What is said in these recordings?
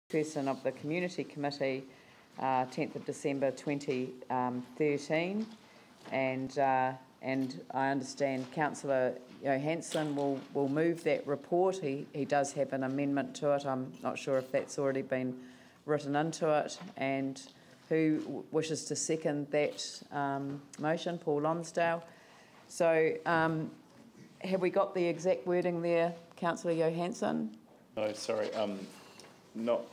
Chairperson of the Community Committee, 10th of December 2013, and I understand Councillor Johansson will move that report. He does have an amendment to it. I'm not sure if that's already been written into it. And who wishes to second that motion? Paul Lonsdale. So have we got the exact wording there, Councillor Johansson? No, sorry, not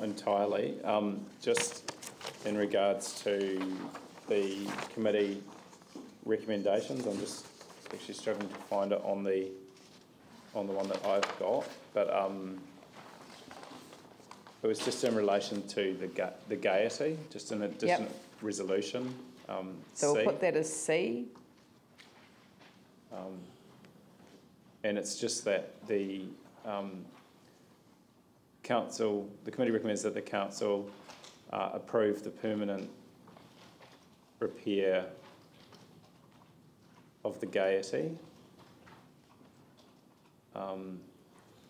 entirely. Just in regards to the committee recommendations, I'm just actually struggling to find it on the one that I've got, but it was just in relation to the gaiety, just an additional resolution. So we'll C. put that as C. And it's just that the committee recommends that the council approve the permanent repair of the gaiety.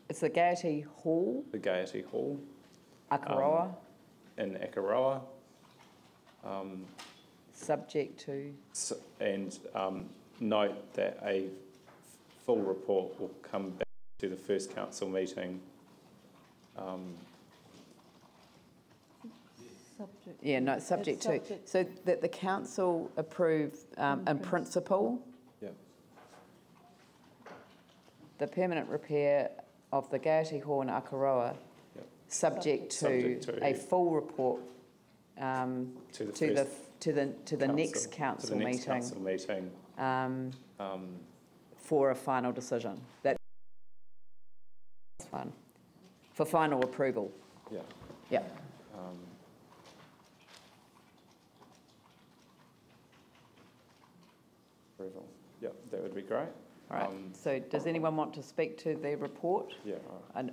It's the Gaiety Hall. The Gaiety Hall. Akaroa. In Akaroa. Subject to. And note that a full report will come back to the first council meeting. Subject to. So that the council approve in principle the permanent repair of the Gaiety Hall in Akaroa, subject to a full report to the next council meeting for a final decision. That's fine. For final approval. Yeah. Approval. Yeah, that would be great. All right. So, does anyone want to speak to the report? Yeah. All right.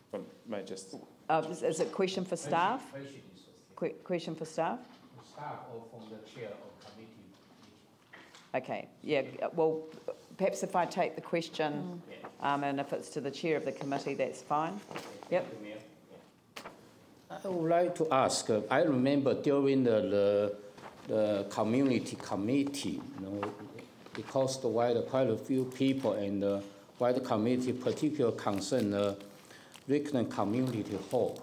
And may just. Is it question for staff? Question for staff? Staff or from the chair of committee. Okay. Yeah. Well, perhaps if I take the question, and if it's to the chair of the committee, that's fine. Yep. I would like to ask. I remember during the community committee, because quite a few people and why the committee particular concern the Richland Community Hall,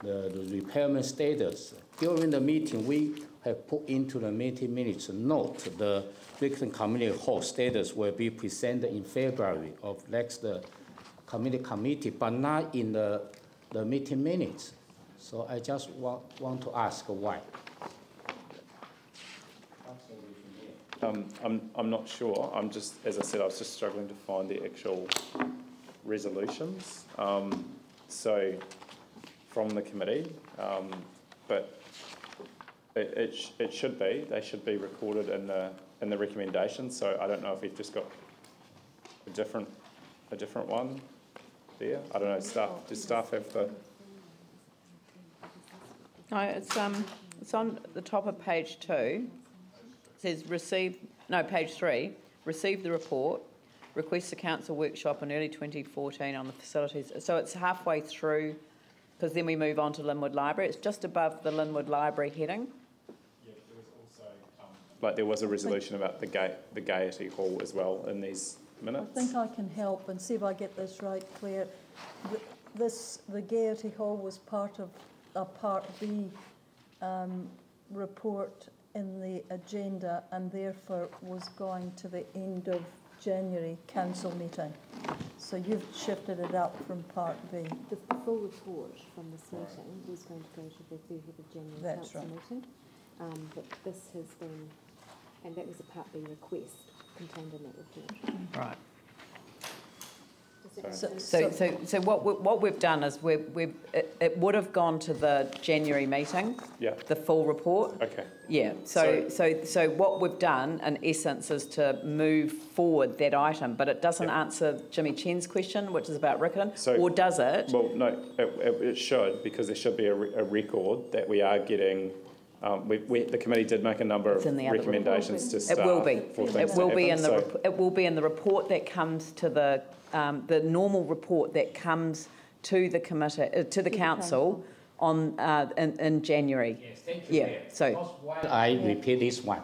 the repairment status. During the meeting, we have put into the meeting minutes note the Richland Community Hall status will be presented in February of next committee, but not in the meeting minutes. So I just want to ask why. I'm not sure. I'm just, as I said, I was just struggling to find the actual resolutions. So from the committee, but it should be. They should be recorded in the recommendations. So I don't know if we've just got a different one there. I don't know. Does staff have the? No, it's on the top of page 2. It says page 3, receive the report, request a council workshop in early 2014 on the facilities. So it's halfway through, because then we move on to Linwood Library. It's just above the Linwood Library heading. Yeah, there was also, there was a resolution about the Gaiety Hall as well in these minutes. I think I can help and see if I get this right, Claire. The Gaiety Hall was part of a Part B report in the agenda and therefore was going to the end of January council meeting. So you've shifted it up from Part B. The full report from this meeting was going to go to the 30th of January council meeting. But this has been, and that was a Part B request contained in that report. Right. So what we've done is it would have gone to the January meeting. Yeah. The full report. Okay. Yeah. So what we've done in essence is to move forward that item, but it doesn't answer Jimmy Chen's question, which is about Riccarton, or does it? Well, no, it should, because there should be a record that we are getting. The committee did make a number of recommendations to staff. It will be. It will be in the report that comes to the normal report that comes to the committee, to the council on in January. Yes, thank you. Yeah. So why I repeat this one.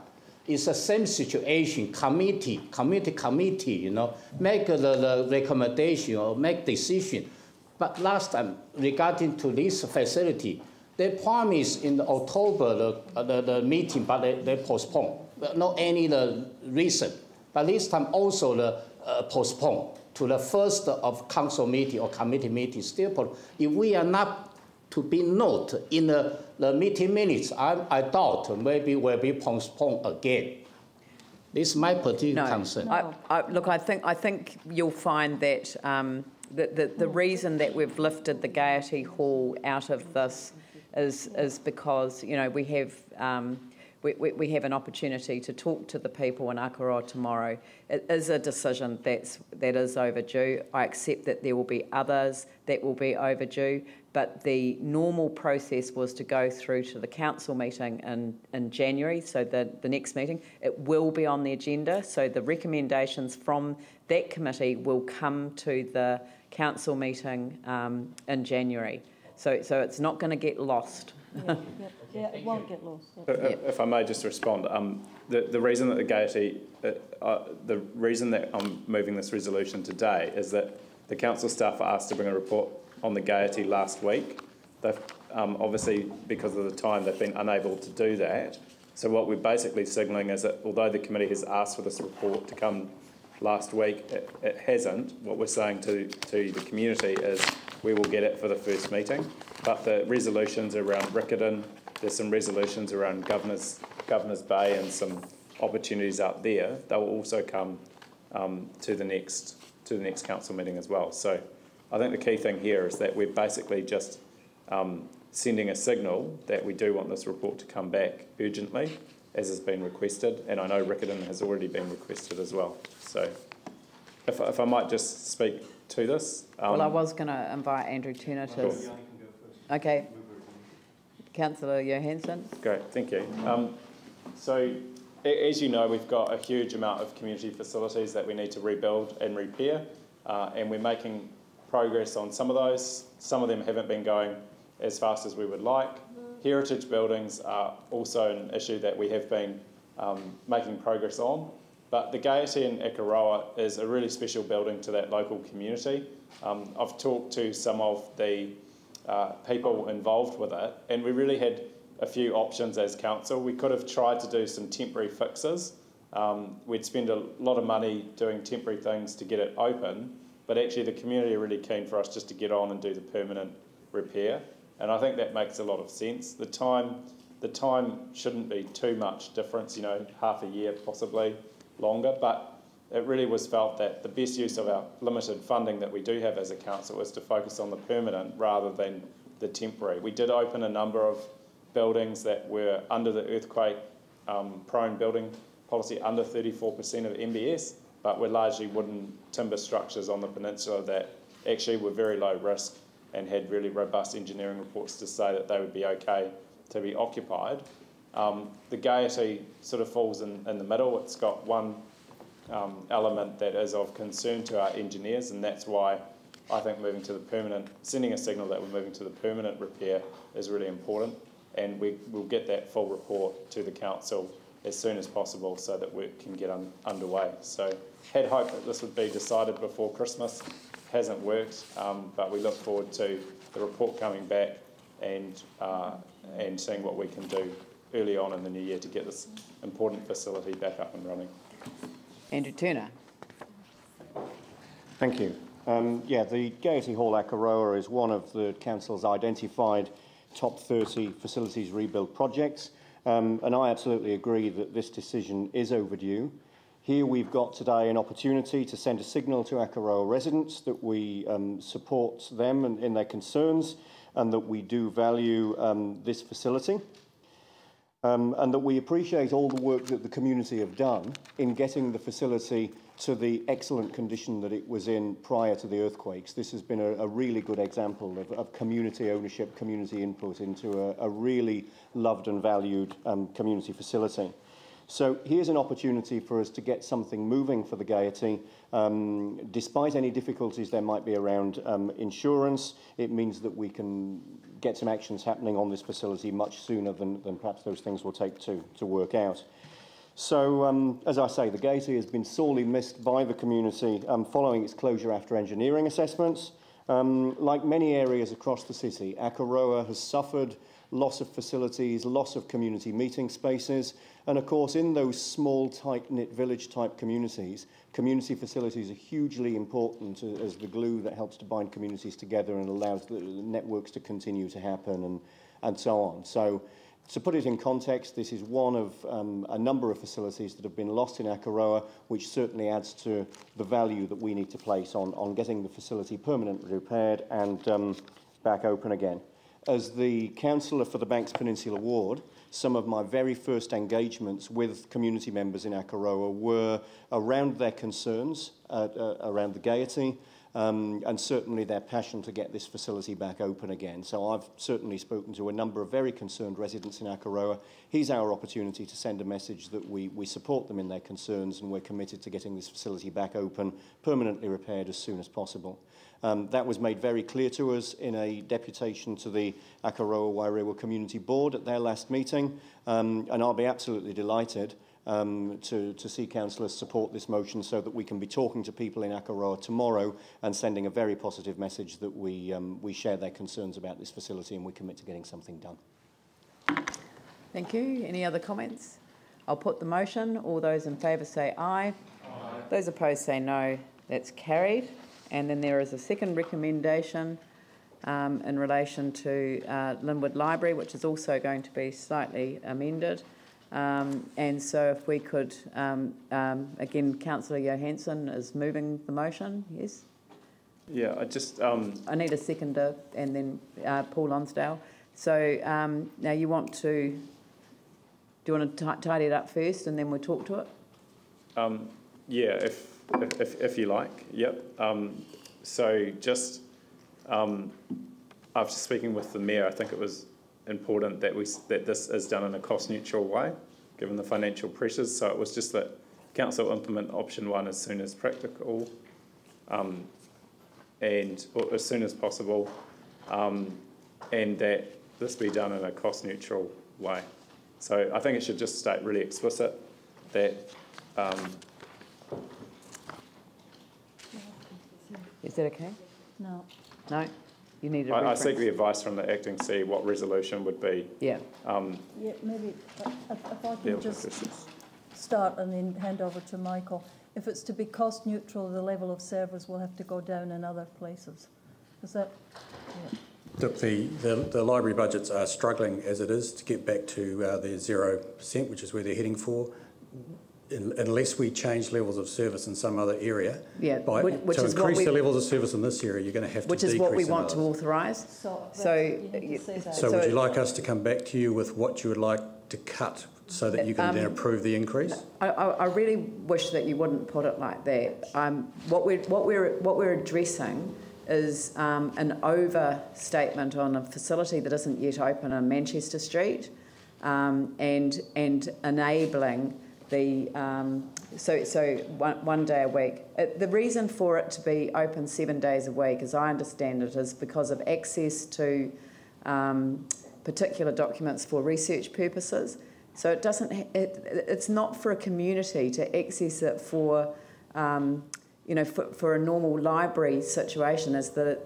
It's the same situation. Committee, you know, make the recommendation or make decision. But last time, regarding to this facility, they promised in October the meeting, but they postponed. Not any reason. But this time also postponed to the first of council meeting or committee meeting. Still, if we are not to be noted in the meeting minutes, I doubt maybe will be postponed again. This is my particular concern. Look, I think you'll find that the reason that we've lifted the Gaiety Hall out of this is because, you know, we have an opportunity to talk to the people in Akaroa tomorrow. It is a decision that is overdue. I accept that there will be others that will be overdue, but the normal process was to go through to the council meeting in January, so the next meeting. It will be on the agenda, so the recommendations from that committee will come to the council meeting in January. So it's not going to get lost. Yeah, it won't get lost. If I may just respond, the reason that the Gaiety, the reason that I'm moving this resolution today is that the council staff were asked to bring a report on the Gaiety last week. They've obviously, because of the time, they've been unable to do that. So what we're basically signalling is that although the committee has asked for this report to come last week, it hasn't. What we're saying to the community is we will get it for the first meeting. But the resolutions around Riccarton, there's some resolutions around Governor's Bay and some opportunities out there. They will also come to the next council meeting as well. So I think the key thing here is that we're basically just sending a signal that we do want this report to come back urgently, as has been requested, and I know Riccarton has already been requested as well. So if I might just speak to this. Well, I was going to invite Andrew Turner to... Sure. Okay. Councillor Johansson. Great, thank you. So as you know, we've got a huge amount of community facilities that we need to rebuild and repair, and we're making progress on some of those. Some of them haven't been going as fast as we would like. Heritage buildings are also an issue that we have been making progress on. But the Gaiety in Akaroa is a really special building to that local community. I've talked to some of the people involved with it, and we really had a few options as council. We could have tried to do some temporary fixes. We'd spend a lot of money doing temporary things to get it open, but actually the community are really keen for us just to get on and do the permanent repair. And I think that makes a lot of sense. The time shouldn't be too much difference, you know, half a year, possibly longer, but it really was felt that the best use of our limited funding that we do have as a council is to focus on the permanent rather than the temporary. We did open a number of buildings that were under the earthquake prone building policy, under 34% of MBS, but were largely wooden timber structures on the peninsula that actually were very low risk and had really robust engineering reports to say that they would be okay to be occupied. The Gaiety sort of falls in the middle. It's got one element that is of concern to our engineers, and that's why I think moving to the permanent, sending a signal that we're moving to the permanent repair is really important, and we'll get that full report to the council as soon as possible so that work can get underway. So had hoped that this would be decided before Christmas. Hasn't worked, but we look forward to the report coming back and seeing what we can do early on in the new year to get this important facility back up and running. Andrew Turner. Thank you. The Gaiety Hall Akaroa is one of the council's identified top 30 facilities rebuild projects, and I absolutely agree that this decision is overdue. Here we've got today an opportunity to send a signal to Akaroa residents that we support them in their concerns and that we do value this facility and that we appreciate all the work that the community have done in getting the facility to the excellent condition that it was in prior to the earthquakes. This has been a really good example of community ownership, community input into a really loved and valued community facility. So here's an opportunity for us to get something moving for the Gaiety. Despite any difficulties there might be around insurance, it means that we can get some actions happening on this facility much sooner than perhaps those things will take to work out. So, as I say, the Gaiety has been sorely missed by the community following its closure after engineering assessments. Like many areas across the city, Akaroa has suffered loss of facilities, loss of community meeting spaces, and of course in those small, tight-knit village-type communities, community facilities are hugely important as the glue that helps to bind communities together and allows the networks to continue to happen and so on. So, to put it in context, this is one of a number of facilities that have been lost in Akaroa, which certainly adds to the value that we need to place on getting the facility permanently repaired and back open again. As the councillor for the Banks Peninsula Ward, some of my very first engagements with community members in Akaroa were around their concerns around the Gaiety, and certainly their passion to get this facility back open again. So I've certainly spoken to a number of very concerned residents in Akaroa. Here's our opportunity to send a message that we support them in their concerns and we're committed to getting this facility back open, permanently repaired as soon as possible. That was made very clear to us in a deputation to the Akaroa Wairewa Community Board at their last meeting, and I'll be absolutely delighted to see councillors support this motion so that we can be talking to people in Akaroa tomorrow and sending a very positive message that we share their concerns about this facility and we commit to getting something done. Thank you. Any other comments? I'll put the motion. All those in favour say aye. Aye. Those opposed say no. That's carried. And then there is a second recommendation in relation to Linwood Library, which is also going to be slightly amended. And so if we could, again, Councillor Johansson is moving the motion, yes? Yeah, I just... I need a seconder and then Paul Lonsdale. So now you want to... Do you want to tidy it up first and then we'll talk to it? Yeah, if you like, yep. So just after speaking with the Mayor, I think it was important that this is done in a cost-neutral way, given the financial pressures. So it was just that Council implement option 1 as soon as practical, or as soon as possible, and that this be done in a cost-neutral way. So I think it should just state really explicit that. Is that okay? No. No? You need a I reference. seek the advice from the acting C what resolution would be. Yeah. Yeah, maybe if I can just start and then hand over to Michael. If it's to be cost neutral, the level of service will have to go down in other places. Is that? Yeah. Look, the library budgets are struggling as it is to get back to their 0%, which is where they're heading for. Unless we change levels of service in some other area, yeah, to increase the levels of service in this area, you're going to have to decrease. Which is what we want to authorise. So would you like us to come back to you with what you would like to cut so that you can then approve the increase? I really wish that you wouldn't put it like that. What we're addressing is an overstatement on a facility that isn't yet open on Manchester Street, and enabling the one day a week. The reason for it to be open 7 days a week, as I understand it, is because of access to particular documents for research purposes. So it doesn't. It's not for a community to access it for, for a normal library situation as the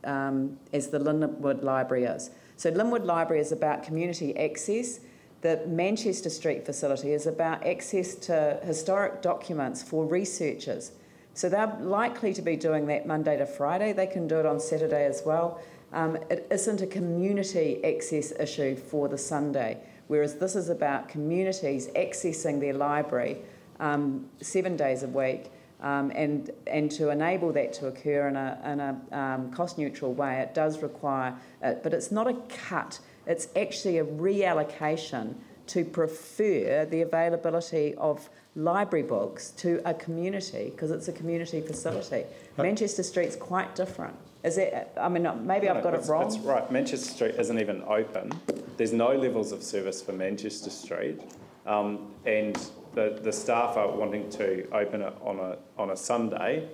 Linwood Library is. So Linwood Library is about community access. The Manchester Street facility is about access to historic documents for researchers. So they're likely to be doing that Monday to Friday. They can do it on Saturday as well. It isn't a community access issue for the Sunday, whereas this is about communities accessing their library 7 days a week. And to enable that to occur in a cost-neutral way, it does require it, but it's not a cut. It's actually a reallocation to prefer the availability of library books to a community, because it's a community facility. Manchester Street's quite different. Is it? I mean, maybe I've got it wrong. That's right. Manchester Street isn't even open. There's no levels of service for Manchester Street. and the staff are wanting to open it on a Sunday,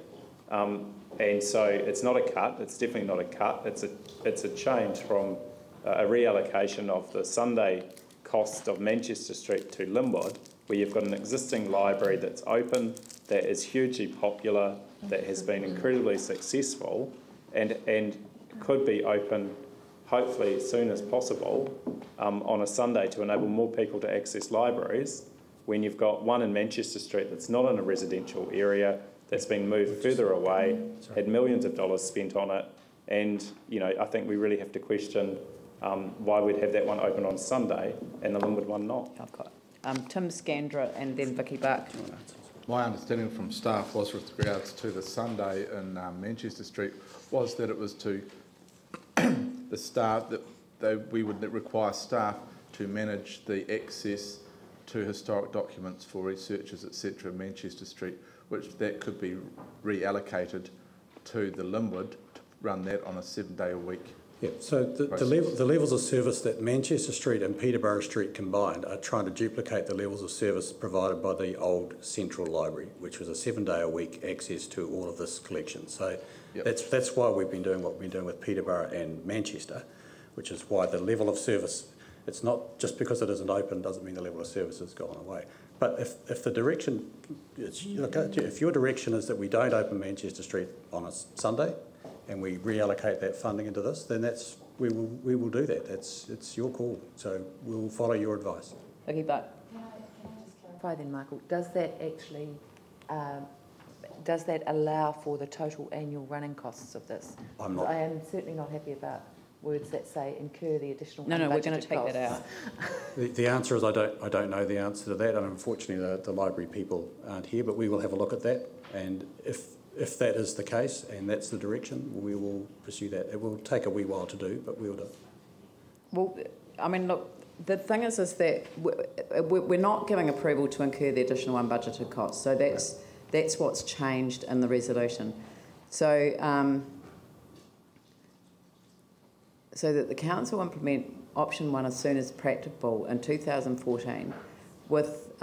and so it's not a cut. It's definitely not a cut. It's a change from a reallocation of the Sunday cost of Manchester Street to Linwood, where you've got an existing library that's open, that is hugely popular, that has been incredibly successful, and could be open hopefully as soon as possible on a Sunday to enable more people to access libraries, when you've got one in Manchester Street that's not in a residential area, that's been moved further away, had millions of dollars spent on it, and I think we really have to question why we'd have that one open on Sunday and the Linwood one not. I've got Tim Scandra and then Vicky Buck. My understanding from staff was, with regards to the Sunday in Manchester Street, was that it was to the staff, that we would require staff to manage the access to historic documents for researchers, etc. in Manchester Street, which that could be reallocated to the Linwood to run that on a 7-day-a-week. Yeah, so the levels of service that Manchester Street and Peterborough Street combined are trying to duplicate the levels of service provided by the old Central Library, which was a 7-day-a-week access to all of this collection. So that's why we've been doing what we've been doing with Peterborough and Manchester, which is why the level of service, it's not just because it isn't open doesn't mean the level of service has gone away. But if the direction, if your direction is that we don't open Manchester Street on a Sunday, and we reallocate that funding into this, then we will do that. It's your call. So we'll follow your advice. Okay, but can I just clarify then, Michael? Does that actually allow for the total annual running costs of this? I'm not. I am certainly not happy about words that say incur the additional. No, we're going to take that out. The answer is I don't know the answer to that, and unfortunately the library people aren't here. But we will have a look at that, and if that is the case and that's the direction, we will pursue that. It will take a wee while to do, but we'll do it. Well, I mean, look, the thing is that we're not giving approval to incur the additional unbudgeted costs. So that's what's changed in the resolution. So so that the council implement option 1 as soon as practicable in 2014 with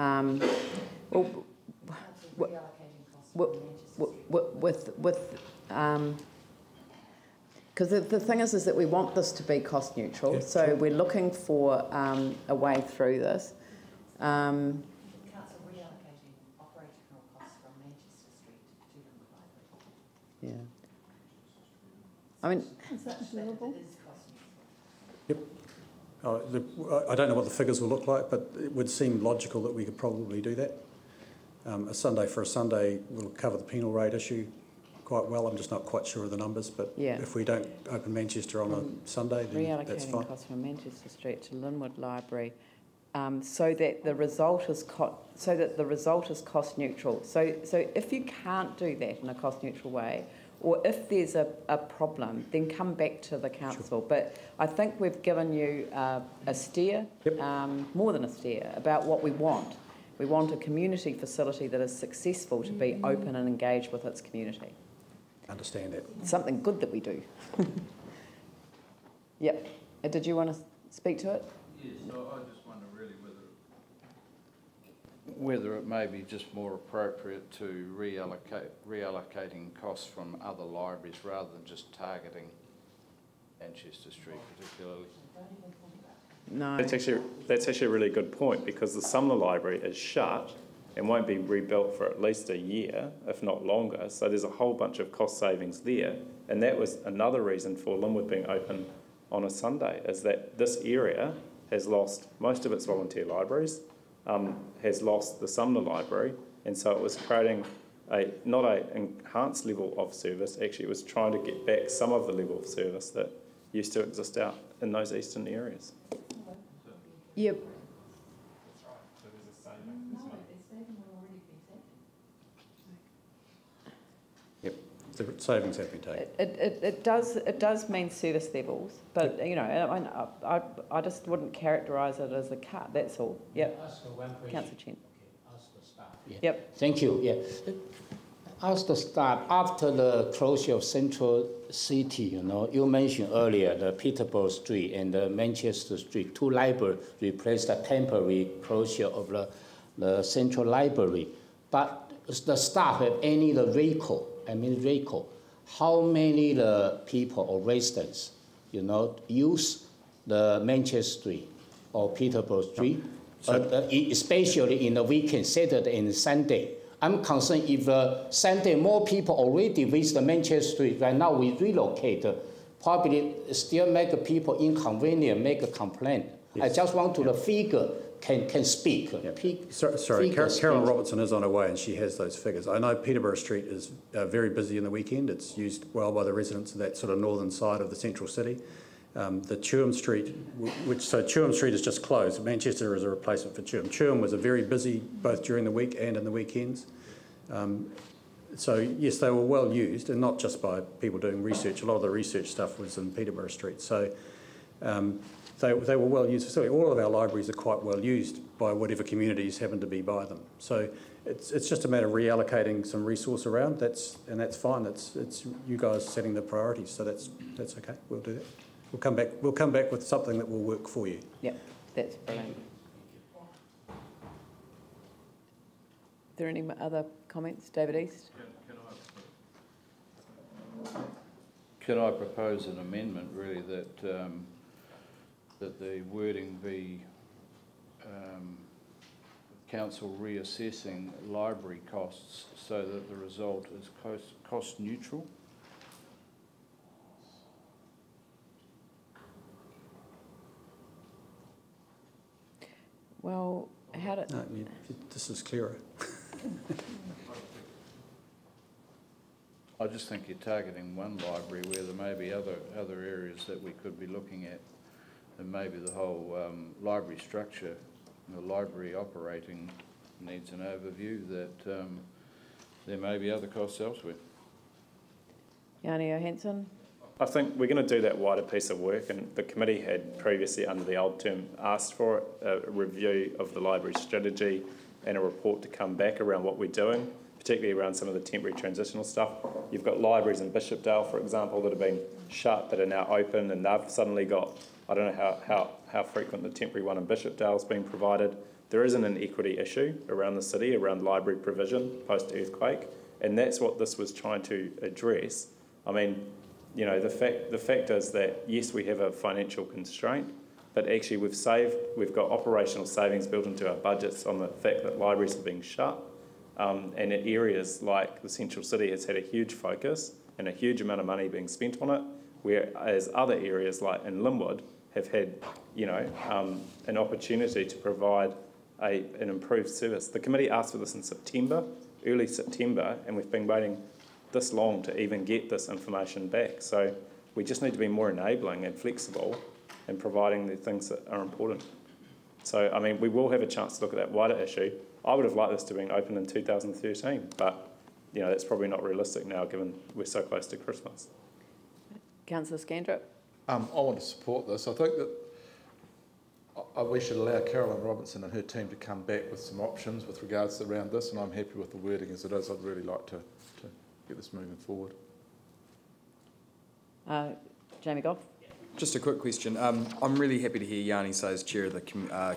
because the thing is that we want this to be cost neutral, yeah, so we're looking for a way through this. Council reallocating operational costs from Manchester Street to Linwood Library. Yeah. I mean, is that doable? Yep. I don't know what the figures will look like, but it would seem logical that we could probably do that. A Sunday for a Sunday will cover the penal rate issue quite well. I'm just not quite sure of the numbers, but if we don't open Manchester on a Sunday, then that's fine. Reallocating costs from Manchester Street to Linwood Library, so that the result is cost neutral. So if you can't do that in a cost neutral way, or if there's a problem, then come back to the council. Sure. But I think we've given you a steer, more than a steer, about what we want. We want a community facility that is successful to be open and engaged with its community. Understand that. Something good that we do. Yep. Did you want to speak to it? Yes, so I just wonder really whether it may be just more appropriate to reallocating costs from other libraries rather than just targeting Manchester Street particularly. No. That's actually a really good point, because the Sumner Library is shut and won't be rebuilt for at least a year, if not longer. So there's a whole bunch of cost savings there. And that was another reason for Linwood being open on a Sunday, is that this area has lost most of its volunteer libraries, has lost the Sumner Library, and so it was creating not an enhanced level of service, actually it was trying to get back some of the level of service that used to exist out in those eastern areas. Yep. That's right. So there's a saving. No, the saving will already be taken. Yep, the savings have been taken. It does mean service levels, but I just wouldn't characterise it as a cut. That's all. Yep. Ask one question. Councillor Chen. Okay, ask the staff. Yeah. Yep. Thank you. Yeah. Ask the staff, after the closure of Central City, you mentioned earlier the Peterborough Street and the Manchester Street, 2 libraries replaced the temporary closure of the Central Library. But the staff have any recall, how many the people or residents, use the Manchester Street or Peterborough Street, especially in the weekend, Saturday and Sunday? I'm concerned if Sunday more people already visit the Manchester Street. Right now we relocate, probably still make people inconvenient, make a complaint. Yes. I just want to the figure can speak. Yeah. Sorry, Carolyn Robertson is on her way and she has those figures. I know Peterborough Street is very busy in the weekend. It's used well by the residents of that sort of northern side of the central city. The Chewham Street, Chewham Street is just closed. Manchester is a replacement for Chewham. Chewham was a very busy both during the week and in the weekends. So yes, they were well used, and not just by people doing research. A lot of the research stuff was in Peterborough Street. So they were well used. So all of our libraries are quite well used by whatever communities happen to be by them. So it's just a matter of reallocating some resource around. That's fine. It's you guys setting the priorities. So that's okay. We'll do that. We'll come back with something that will work for you. Yep, that's brilliant. Are there any other comments? David East? Can I propose an amendment, really, that that the wording be council reassessing library costs so that the result is cost neutral? Well, how did... No, this is clearer. I just think you're targeting one library where there may be other areas that we could be looking at, and maybe the whole library structure, the library operating needs an overview that there may be other costs elsewhere. Yanni O'Hanson? I think we're going to do that wider piece of work, and the committee had previously, under the old term, asked for a review of the library strategy and a report to come back around what we're doing, particularly around some of the temporary transitional stuff. You've got libraries in Bishopdale, for example, that have been shut that are now open, and they've suddenly got, I don't know how frequent the temporary one in Bishopdale has been provided. There is an inequity issue around the city, around library provision post-earthquake, and that's what this was trying to address. I mean, you know, the fact is that, yes, we have a financial constraint, but actually we've got operational savings built into our budgets on the fact that libraries are being shut, and in areas like the central city has had a huge focus and a huge amount of money being spent on it, whereas other areas like in Linwood have had, you know, an opportunity to provide an improved service. The committee asked for this in September, early September, and we've been waiting this long to even get this information back. So we just need to be more enabling and flexible in providing the things that are important. So, I mean, we will have a chance to look at that wider issue. I would have liked this to be open in 2013, but, you know, that's probably not realistic now given we're so close to Christmas. Councillor Scandrop? I want to support this. I think that we should allow Carolyn Robertson and her team to come back with some options with regards around this, and I'm happy with the wording as it is. I'd really like to get this moving forward. Jamie Goff? Just a quick question. I'm really happy to hear Yanni say as chair of the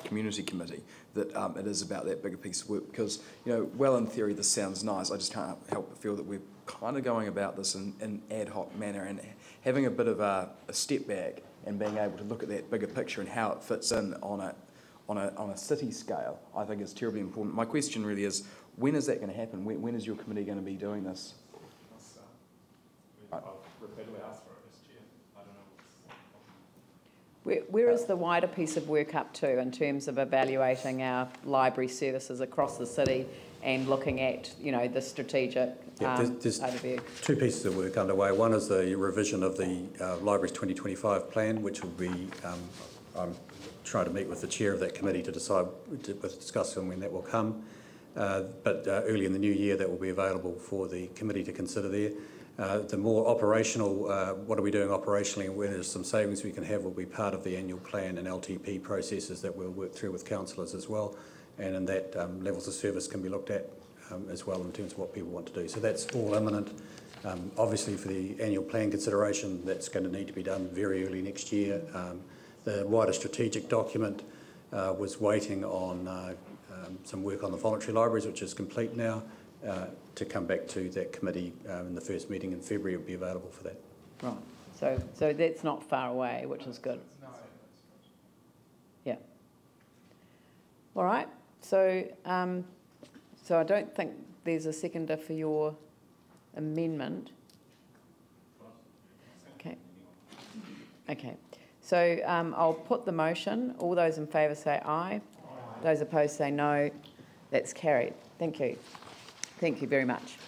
community committee that it is about that bigger piece of work, because, you know, well, in theory this sounds nice. I just can't help but feel that we're kind of going about this in an ad hoc manner, and having a bit of a step back and being able to look at that bigger picture and how it fits in on a city scale, I think is terribly important. My question really is, when is that going to happen? When is your committee going to be doing this? I'll repeatedly ask for it as chair. I don't know. Where is the wider piece of work up to in terms of evaluating our library services across the city and looking at, you know, the strategic there's overview? Two pieces of work underway. One is the revision of the Libraries 2025 plan, which will be, I'm trying to meet with the chair of that committee to discuss when that will come. But early in the new year that will be available for the committee to consider there. The more operational, what are we doing operationally and where there's some savings we can have will be part of the annual plan and LTP processes that we'll work through with councillors as well. And in that, levels of service can be looked at as well in terms of what people want to do. So that's all imminent. Obviously for the annual plan consideration, that's going to need to be done very early next year. The wider strategic document was waiting on some work on the voluntary libraries, which is complete now, to come back to that committee in the first meeting in February. Will be available for that. Right. So that's not far away, which is good. Yeah. All right. So so I don't think there's a seconder for your amendment. Okay. Okay. So I'll put the motion. All those in favour say aye. Those opposed say no. That's carried. Thank you. Thank you very much.